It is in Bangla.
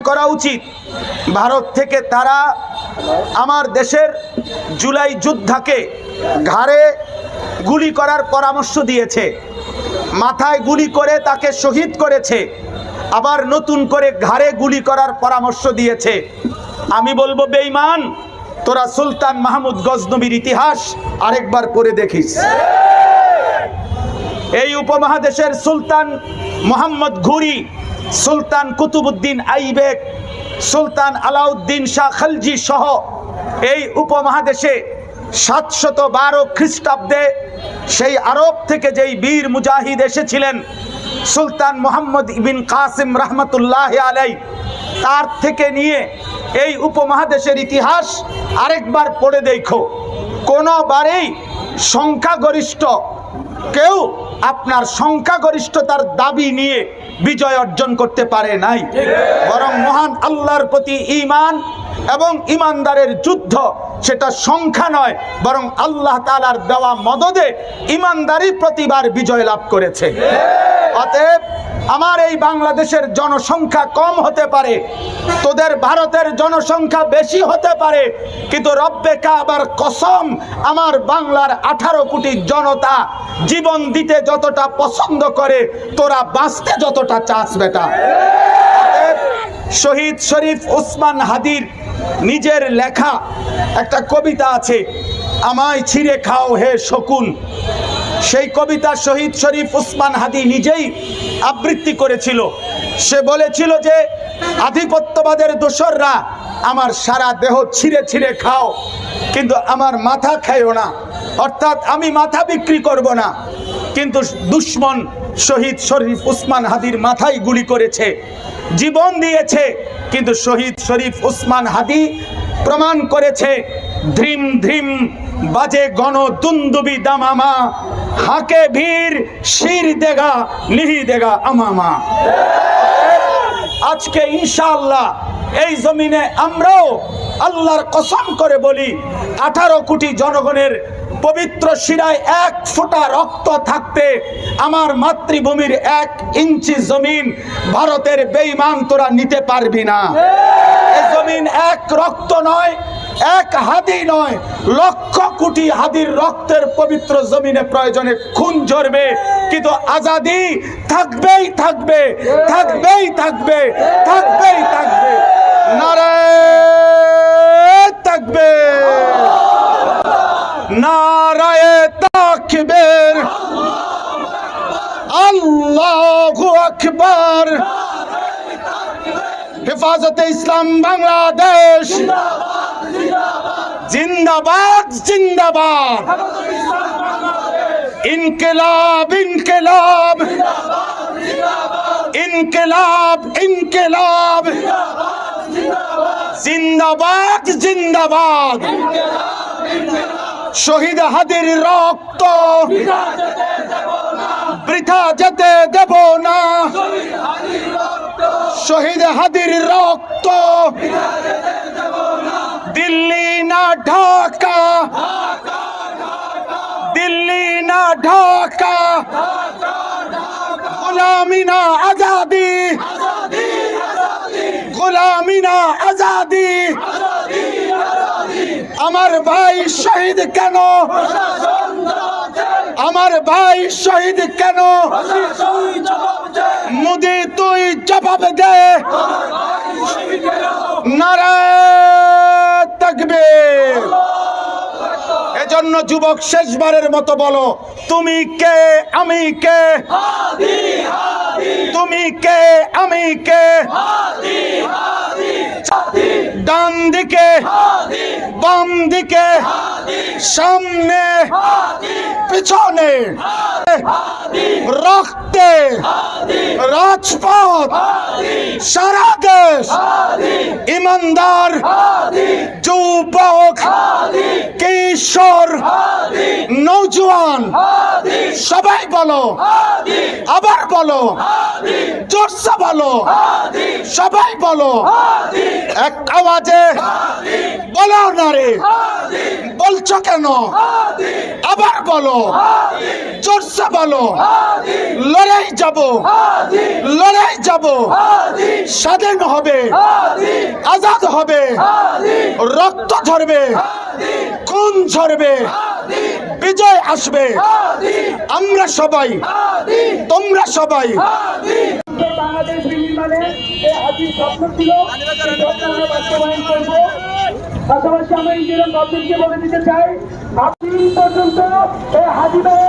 করা উচিত। ভারত থেকে তারা আমার দেশের জুলাই যোদ্ধাকে ঘাড়ে গুলি করার পরামর্শ দিয়েছে, মাথায় গুলি করে তাকে শহীদ করেছে, আবার নতুন করে ঘাড়ে গুলি করার পরামর্শ দিয়েছে। আমি বলবো বেঈমান, তোরা সুলতান মাহমুদ গজনবীর ইতিহাস আরেকবার পড়ে দেখিস। এই উপমহাদেশের সুলতান মোহাম্মদ ঘুরি, সুলতান কুতুবউদ্দিন আইবেক, সুলতান আলাউদ্দিন শাহ খলজি সহ এই উপমহাদেশে 712 খ্রিস্টাব্দে সেই আরব থেকে যেই বীর মুজাহিদ এসেছিলেন সুলতান মোহাম্মদ ইবিন কাসিম রহমতুল্লাহ আলাই, তার থেকে নিয়ে এই উপমহাদেশের ইতিহাস আরেকবার পড়ে দেখো। কোনোবারেই সংখ্যাগরিষ্ঠ কেউ আপনার সংখ্যাগরিষ্ঠতার দাবি নিয়ে বিজয় অর্জন করতে পারে নাই, বরং মহান আল্লাহর প্রতি ঈমান এবং ঈমানদারের যুদ্ধ, সেটা সংখ্যা নয় বরং আল্লাহ তাআলার দেওয়া মদদে ঈমানদারি প্রতিবার বিজয় লাভ করেছে। অতএব আমার এই বাংলাদেশের জনসংখ্যা কম হতে পারে, তোদের ভারতের জনসংখ্যা বেশি হতে পারে, কিন্তু রব্বে কাবার কসম আমার বাংলার 18 কোটি জনতা জীবন দিতে যতটা পছন্দ করে তোরা বাঁচতে যতটা চাস বেটা। শহীদ শরীফ ওসমান হাদির নিজের লেখা একটা কবিতা আছে, আমায় ছিঁড়ে খাও হে শকুন। সেই কবিতা শহীদ শরীফ ওসমান হাদি নিজেই আবৃত্তি করেছিল। সে বলেছিল যে আধিপত্যবাদের দোসররা আমার সারা দেহ ছিঁড়ে ছিঁড়ে খাও, কিন্তু আমার মাথা খাইও না, অর্থাৎ আমি মাথা বিক্রি করব না। কিন্তু দুশ্মন শহীদ শরীফ ওসমান হাদির মাথায় গুলি করেছে, জীবন দিয়েছে, কিন্তু শহীদ শরীফ ওসমান হাদি প্রমাণ করেছে ধ্রিম ধ্রিম বাজে গণ দুন্দুবি দামামা, হাকে ভীর শির দেগা লিহি দেগা আমামা। আজকে ইনশাআল্লাহ এই জমিনে আমরাও আল্লাহর কসম করে বলি 18 কোটি জনগণের পবিত্র শিরায় 1 ফোঁটা রক্ত থাকতে আমার মাতৃভূমির 1 ইঞ্চি জমিন ভারতের বেঈমান তোরা নিতে পারবি না। এই জমিন 1 রক্ত নয়, 1 হাদি নয়, লক্ষ কোটি হাদির রক্তের পবিত্র জমিনে প্রয়োজনে খুন ঝরবে, কিন্তু আজাদি থাকবেই থাকবে, থাকবেই থাকবে, থাকবেই থাকবে। নারায়ে তাকবীর, নারায়ে তাকবীর, আল্লাহু আকবার। হেফাজতে ইসলাম বাংলাদেশ জিন্দাবাদ, জিন্দাবাদ। ইনকিলাব, ইনকিলাব, ইনকিলাব, ইনকিলাব, জিন্দাবাদ, জিন্দাবাদ। শহীদ হাদির রক্ত বৃথা যেতে দেব না, শহীদ হাদির রক্ত দিল্লি না ঢাকা, দিল্লি না ঢাকা, গোলামি না আজাদি, গোলামি না আজাদি। আমার ভাই শহীদ কেন, আমার ভাই শহীদ কেন, মোদি তুই জবাব দে। নারায়ে তাকবীর। এজন্য যুবক শেষবারের মতো বলো, তুমি কে আমি কে, তুমি কে আমি কে, ডান দিকে বাম দিকে সামনে পিছনে রক্তে রাজপথ সারা দেশ ইমানদার যুবক কি কিশোর, নৌজওয়ান, সবাই বলো, আবার বলো, জোরসে বলো, সবাই বলো, এক আওয়াজে বলো না রে, বলছো কেন? আবার বলো, জোরসে বলো, লড়াই যাব, লড়াই যাব, স্বাধীন হবে, আজাদ হবে, রক্ত ঝরবে, খুন ঝরবে, বিজয় আসবে। আমরা সবাই, তোমরা সবাই। বাংলাদেশ বিনির্মাণে এই হাজির স্বপ্ন ছিল, সেই স্বপ্ন আমরা বাস্তবায়ন করব। পাশাপাশি আমরা ইন্ডিয়ান গভর্নমেন্টকে বলে দিতে চাই, আপনি পর্যন্ত এই হাজিবের